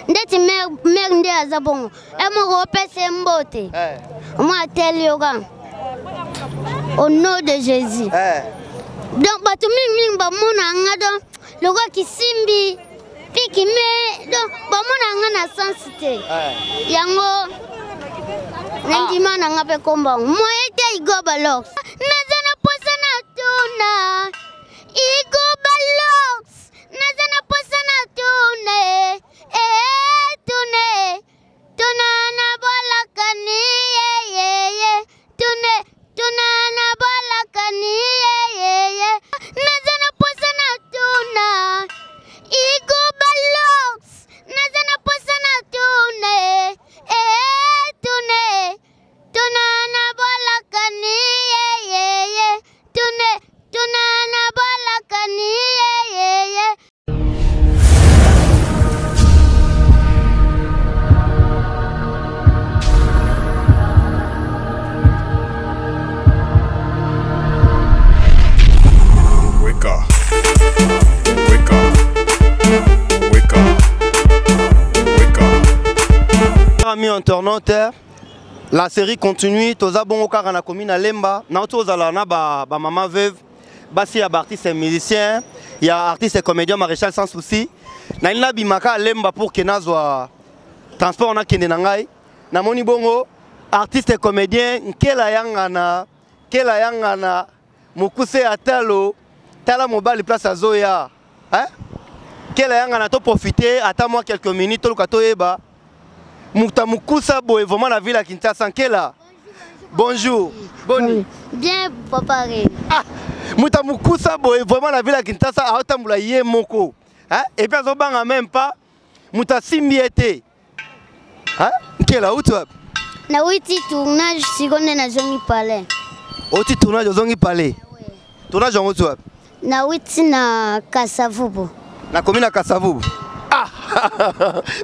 ndeti mer nde azabongo emo pese mbote moi tel yoga au nom de Jésus donc batu ming ba mona ngado logo kisimbi piki me donc ba mona ngana sensité yango ndima na ngape komba moi ete igo balox nazana posana tuna igo balox nazana posana tune tune tuna na bola kani ye tuna na bola kani ye nazana posana tuna igo balox nazana posana tune tune tuna na bola kani ye tuna na bola kani ye Amis internautes, la série continue. Toza bon au na commune à Lemba. Na toza la na ba maman veuve. Basi ya artiste et musicien, il y a artiste et comédien Maréchal sans souci. Na ina bimaka à Lemba pour que nazwa transport na kende na ngai. Na moni bongo artiste et comédien kela yangana mukuse atalo tala mobile place azoya. Hein? Kela yangana to profiter attends moi quelques minutes to lukato eba. Mukta boy vraiment la ville à Kinshasa Kela. Bonjour. Boni. Bien préparé. Ah, Mukta boy vraiment la ville à Kinshasa a otambula ye moko. Hein? Et puis on banga même pas. Muta simbiete. Hein? Kela où toi? Na witi tournage seconde na zongi palais. Oti tournage zongi palais. Tournage en où toi? Na witi na Kasavubu. Na commune à Kasavubu. Ah!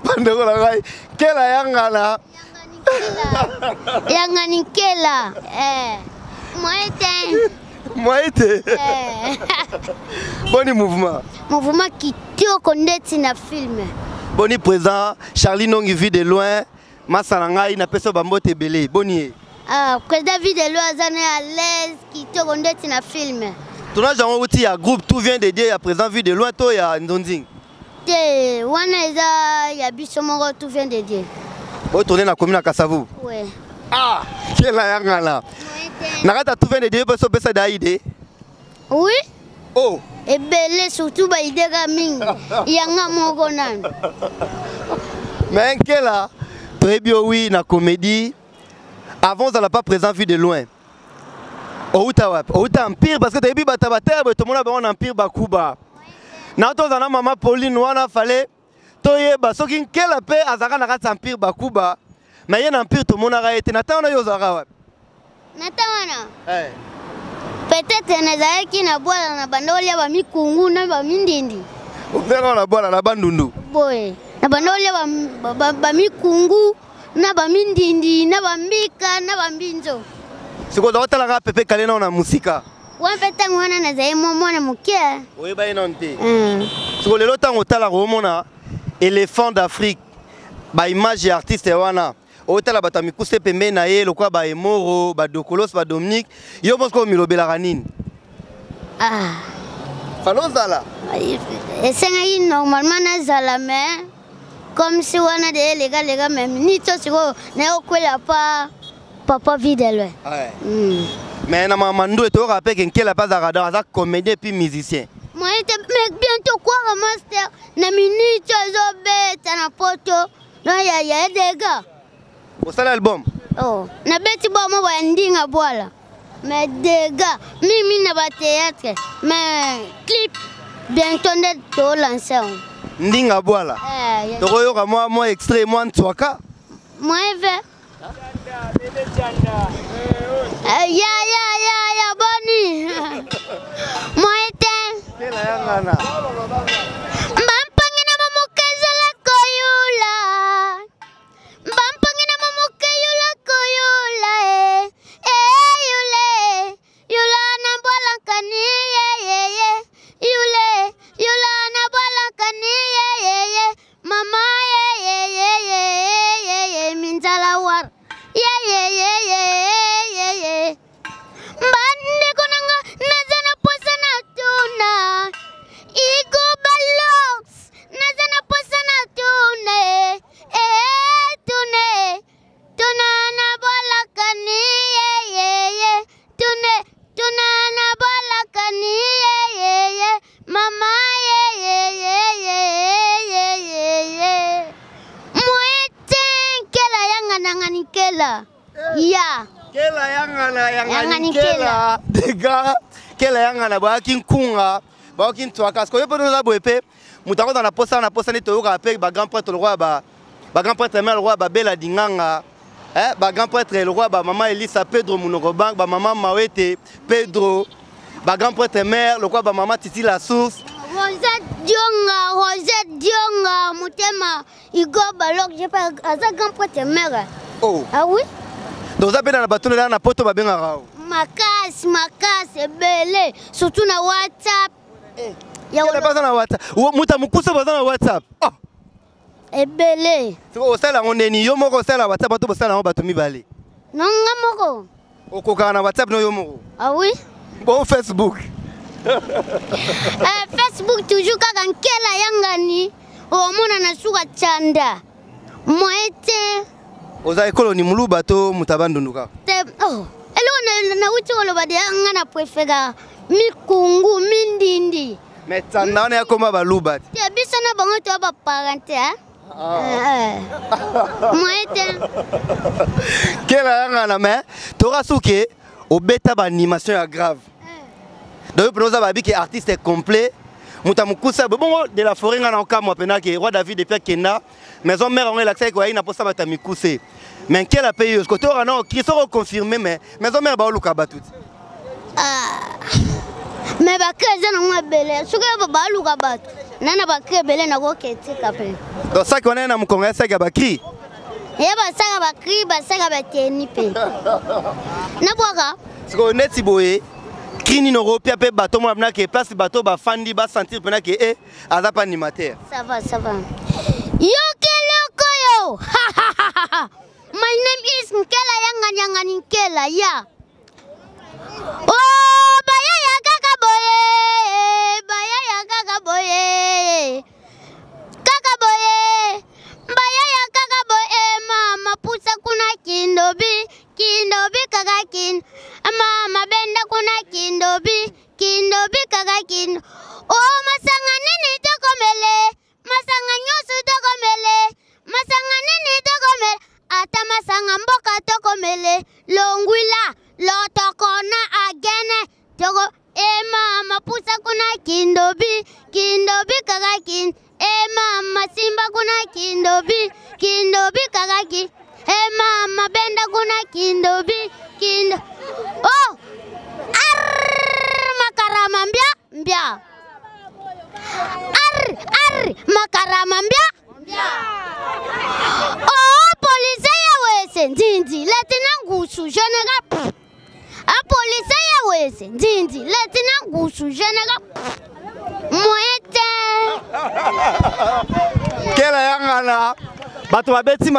Pandeko la gai. Kela yangana. Yangani kela. Moite. Boni mouvement. Mouvement qui tio kondeti na film. Boni présent Charlie Nongi vit de loin. Masanangai na peso bambote belé. Boni. Ah, président vit de loin azane à l'aise qui tio kondeti na film. Tournage en outil à groupe tout vient de Dieu à présent vit de loin to ya Ndonzing. Wana eza ya biso moko tout vient de Dieu. Bo tourner na commune à Kasavu. Ouais. Ah, kela yangana. Nakata tout vient de Dieu peso pesa daide. Oui. Oh. Et belé surtout ba idega mingi. Yanga moko nan. Mais kela très bien oui na comédie. Avant ça n'a pas présent vu de loin. Outa empire parce que début batabater tout le monde a un empire bakuba. Na to zana mama Pauline wana fallait toyeba soki kela pe azaka na kati empire bakuba mais yena empire to mona été na tana yo zaka wa na tana peut-être na zaki na bola na bandolia ba mikungu na ba mindindi upera na bola na bandundu boy na bandolia ba mikungu na ba mindindi na ba mbika na ba mbinzo siko dota la pepe kalena na musika. Wan peta ngwana na zaye mwana mukia. Oui ba inonte. Siko lelo tango tala romona éléphant d'Afrique. Ba image artiste wana. Otala batamikuse pembe na ye lokwa ba Emoro, ba Dokolos, ba Dominique. Yo bosko milobela kanini. Ah. Falozala. Esenga yi normalement na zala mais comme si wana de les gars même ni to siko na okwela pa papa videle. Ouais. Mais na mamando to rappelle que quel pas radar ça comédien puis musicien. Moi mais bientôt quoi master na minute zo beta na poto no ya des gars. Au seul album. Oh, na beti bo mo ba ndinga bola. Mais des gars, mimi na ba théâtre, mais clip bientôt net to lancer. Ndinga bola. To koyoka moi extrait moi ntwaka. Moi ve. Ya boni. Moi eten. Kela yangana. Bampangina mamukazala koyula. Bampangina mamukayula koyula yula na bola kani yule na bola kani mama Nkela. Ya. Kela yanga Nkela. Dega. Kela yanga na baki nkunga. Baki ntwaka. Parce que peut nous aboepe. Mutako dans la poste ni toyoka pe ba grand prêtre le roi ba grand prêtre mère le roi ba bela dinganga. Ba grand prêtre le roi ba maman Elisa Pedro Munorobank ba maman Mawete Pedro ba grand prêtre mère le roi ba maman Titi la source. Rosette Dionga, Moutema, Igor Balok, j'ai pas un grand prêtre mère. Oh. Ah oui? Donc ça peut dans la bâtonne là na poto ba benga rao. Makas, belé, surtout na WhatsApp. Ya wala pas na WhatsApp. Muta mukusa ba na WhatsApp. Oh. Ebele. O sala oneni yo moko sala WhatsApp bato bosala ngo bato mibale. Non ngamoko. Okoka na WhatsApp no yo moko. Ah oui? Bon Facebook. Facebook toujours kaka Nkela yangani. Omona na suka chanda. Moete. Oza ekolo ni mulu bato mutabandunduka. Oh. Elo na uti oloba de ngana prefera mikungu mindindi. Mais tanda on ya koma baluba. Ya bisana bango to ba parente hein. Moete. Kela yanga na mais tora suke obeta ba animation ya grave. Donc pour nous ababi que artiste complet. Mutamukusa bon de la forêt ngana okamo pena ke roi David de Pierre Kenda. Maison mère on est l'accès ko ina posa bata mikuse. Mais quel a payé ce côté on a qui sont confirmé mais maison mère ba oluka batut. Mais ba keza na ngwa bele suka ba luka batu. Nana ba ke bele na ko ketika pe. Donc ça qu'on est na mkonga ça ba cri. Ya ba saka ba cri ba saka ba teni pe. Na boka. Ce qu'on est tiboé Kini no pia pe bateau mo na ke place bateau ba fandi ba sentir pena ke aza pas animateur. Ça va. Yo keloko yo. My name is Nkela yanga Nkela ya. Oh baya ya kaka boye. Baya ya kaka boye mama pusa kuna kindobi kaka kin. Mama benda kuna kindobi kaka kin. Oh masanga nini tokomele. Masanga nyosu tokomele. Masanga nini tokomele. Ata masanga mboka tokomele. Longwila lotokona agene. Toko mama pusa kuna kindobi kaka kin. Mama simba kuna kindobi kaka kin. Mama benda kuna kindobi. Oh! Makarama mbia. Makarama mbia. Oh, police ya wese ndindi. Letina ngusu jenega. Police ya wese ndindi. Letina ngusu jenega. Moete. Kela yanga na bato babeti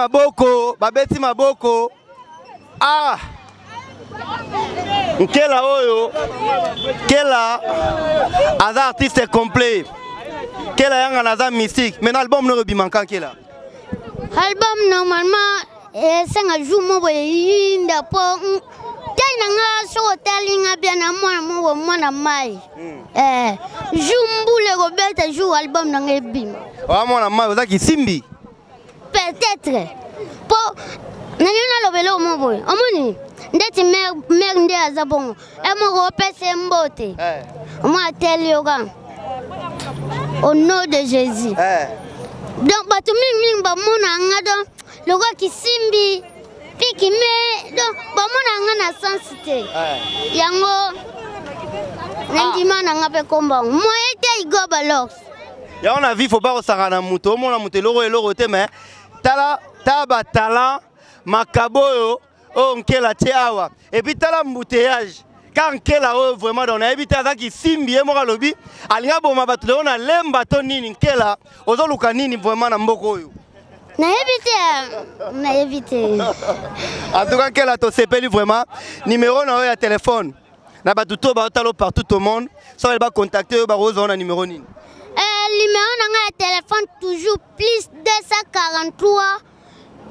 maboko. Ah! Nkela oyo. Kela aza artiste complet. Kela yanga na za mystique. Mais l'album no bimanka Kela. Album normalement senga jumo boye yinda po taina nga so telinga bien na mwana mai. Jumbule Robert joue album na ngebim. Wa mwana mai oza kisimbi. Peut-être. Po nani lobelo mo boye. Omoni ndeti mer nde azabongo. Mo repese mbote. Moi tel yoga. Au nom de Jésus. Donc batu ming ba mona ngado logo kisimbi piki me donc ba mona ngana sensité. Yango ndima na ngape komba. Moi ete Igor Balok. Ya on a vu faut pas osangana muto mona muto loro te mais tala talent makaboyo o Nkela tiawa et puis tala embouteillage. Quand Nkela vraiment on a évité ça qui simbi et mora lobi alinga boma batu on a lemba to nini Nkela ozoluka nini vraiment na mboko oyo na évité en tout cas Nkela to sepeli vraiment numéro na ya téléphone na batu to ba talo partout au monde so elle va contacter ba rozo na numéro nini numéro na téléphone toujours plus 243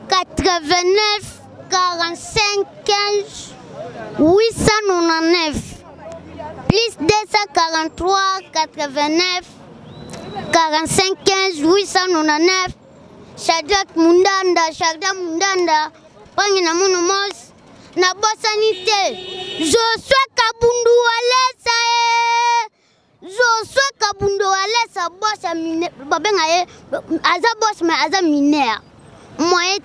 89 45 15 899 plus 243 89 45 15 899 Shadrach Mundanda pangi na munu mos na bosanite Josué Kabundu Alesa Josué Kabundu Alesa bossa mine babenga ye aza boss mais aza mineur moyen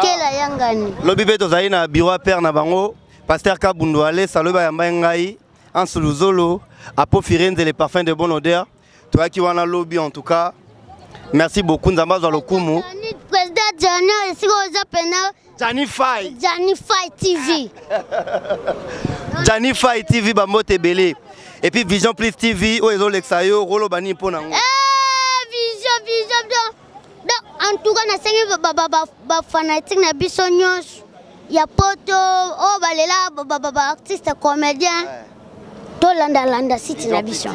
kela yangani lobi beto zali na bureau père na bango pasteur Kabundu Alesa loba yamba ngai en Suluzolo à Firenze les parfums de bonne odeur toi qui wana lobby en tout cas merci beaucoup nzamba za lokumu président Jana siko za pena Janify TV Janify TV bambote belé et puis Vision Plus TV o ezo lexayo rolo bani pona ngo Vision en tout cas na sengi ba fanatique na biso nyos ya poto o balela ba artiste comédien to landa site na biso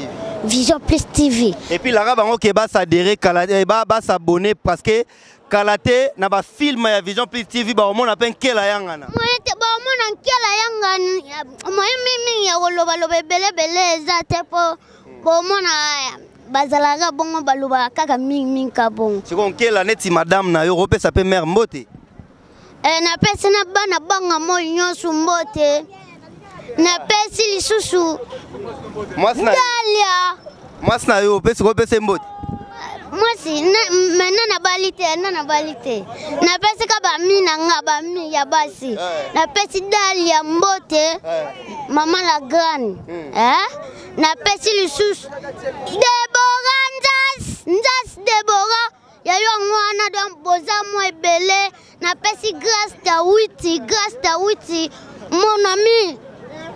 Vision Plus TV et puis la bango ke ba s'adhérer Kalate ba s'abonner parce que Kalate na ba film ya Vision Plus TV ba omona pen kela yangana moyete ba omona kela yangana moyemi ya loba bele za po omona bazalaga bongo baluba kaka ming ka bongo siko kela neti madame na yo repesa pe mère mbote na pesa na bana banga mo nyonso mbote na pesi lisusu Dalia Mwasna yo pesi ko pesi mbote Mwasi na balite na pesi ka ba mi na nga ba mi ya basi na pesi Dalia mbote mama la grande na pesi lisusu Deborah Nzas Deborah ya yo ngwana don boza mo ebele na pesi Grace Tawiti mon ami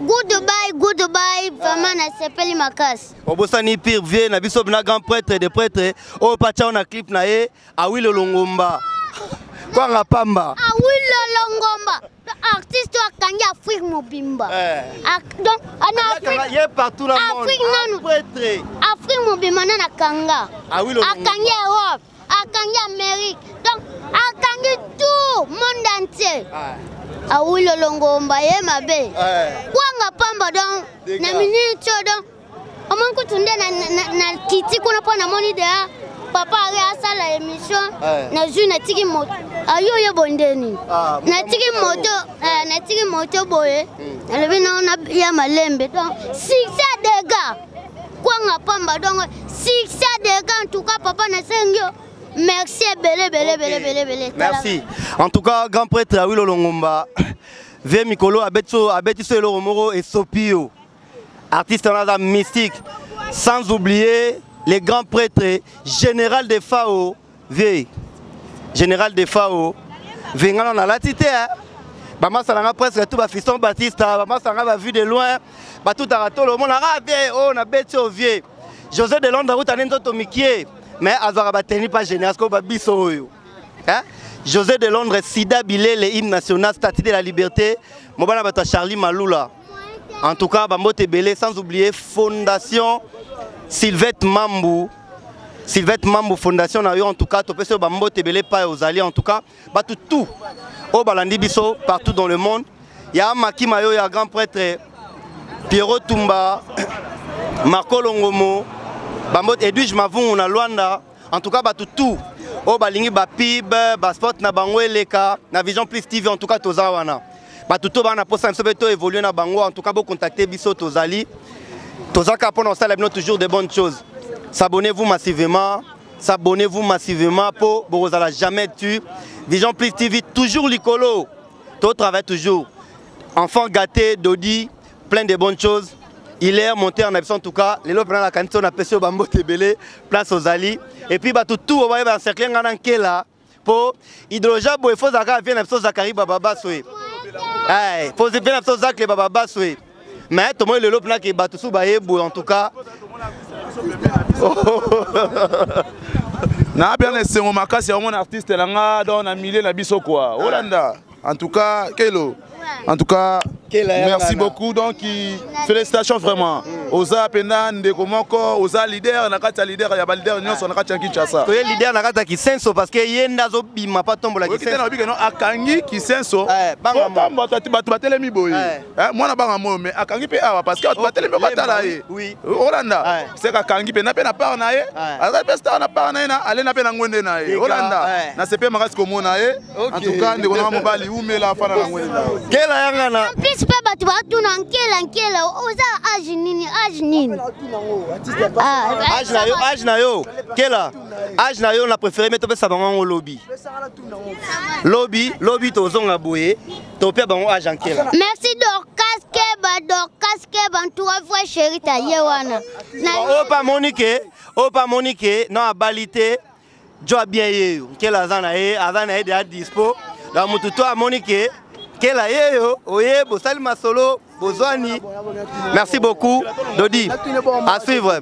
Goodbye vraiment na sepeli makas obosani pire vie na biso na grand prêtre de prêtre o pacha na clip na ye Awilo Longomba kwa ngapamba Awilo Longomba artiste akangi Afrique mobimba donc ana Afrique ye partout dans le monde prêtre Afrique mobimba na kanga akangi Europe akangi Amérique donc akangi tout monde entier Awilo Longomba ye mabe kwanga pamba don na minute don amanku tunde na kiti kuna pona moni de papa ari asala émission na ju na tiki moto ayo ye bondeni na tiki moto boye elebi na ya malembe donc succès de gars kwanga pamba don succès de gars en tout cas papa na sengyo. Merci, belé. Merci. En tout cas, grand prêtre Awilo Longomba, Vie Mikolo, Abetiso Elo Romoro et Sopio, artiste en mystique. Sans oublier les grands prêtres, général de Fao, Vie, général de Fao, venant dans la tité. Bama Salanga presque tout, Fiston Baptista, Bama Salanga va vu de loin, tout à le monde a on a bêté au vieux. José de Londres, route à Nenzo Mikié. Mais Azara teni pas général ko ba biso yo. José de Londres Sida Bilé le hymne national statue de la liberté mobana bata Charlie Malula. En tout cas bambote belé sans oublier fondation Sylvette Mambu fondation na yo en tout cas to peso bambote belé pas aux alliés en tout cas ba tout au balandi biso partout dans le monde. Ya Maki Mayo ya grand prêtre Pierrot Tumba Marco Longomo Bambote Edwige Mavung na Luanda en tout cas tout o balingi ba pib ba sport na bango eleka na Vision Plus TV en tout cas toza wana tout bana posa mso beto évoluer na bango en tout cas bo contacter biso tozali toza ka pona sala bino toujours de bonnes choses. S'abonnez-vous massivement pour bozala jamais tu Vision Plus TV toujours likolo to travaille toujours enfant gâté Dodi plein de bonnes choses. Il est monté en absence en tout cas. Les lots prennent la quantité on a pêché au bambou tébélé, place aux alliés. Et puis tout on va y encercler un là pour hydrogène il faut Zaka vient absence Zakari Baba Soué. Il faut bien absence Zak les Baba Soué. Mais tout le monde le lot prend qui bat tout sous baïbou en tout cas. Na bien laissé mon macasse c'est un artiste là dans un milieu na biso quoi. Hollanda. En tout cas, Kelo. En tout cas, merci beaucoup. Donc, félicitations vraiment. oza penda ndeko moko oza leader na kati ya leader ya ba leader nyonso na kati ya Kinshasa to ye leader na kati ya Kisenso parce que yenda zo bima pa tombola Kisenso okitena bikeno akangi Kisenso banga bato batelemi boye mwana banga mo mais akangi pe awa parce que bato batelemi batala ye Olanda c'est akangi pe na pe na part na ye azali pe star na part na ye na ale na pe na ngwende na ye Olanda na sepe makasi komona ye en tout cas ndeko na mobali umela afana na ngwende na kela yanga na plus pe bato batuna nkela oza age nini age na yo kela age na yo na préféré mais to pesa bango lobby to zonga boye to pe bango age ankela. Merci Dorcas Keba ntua vrai chéri ta yewana opa Monique non abilité jo bien yeyo kela azana e de dispo la mututo a Monique kela yeyo oye bosali masolo bozwani. Merci beaucoup Dodi, à suivre.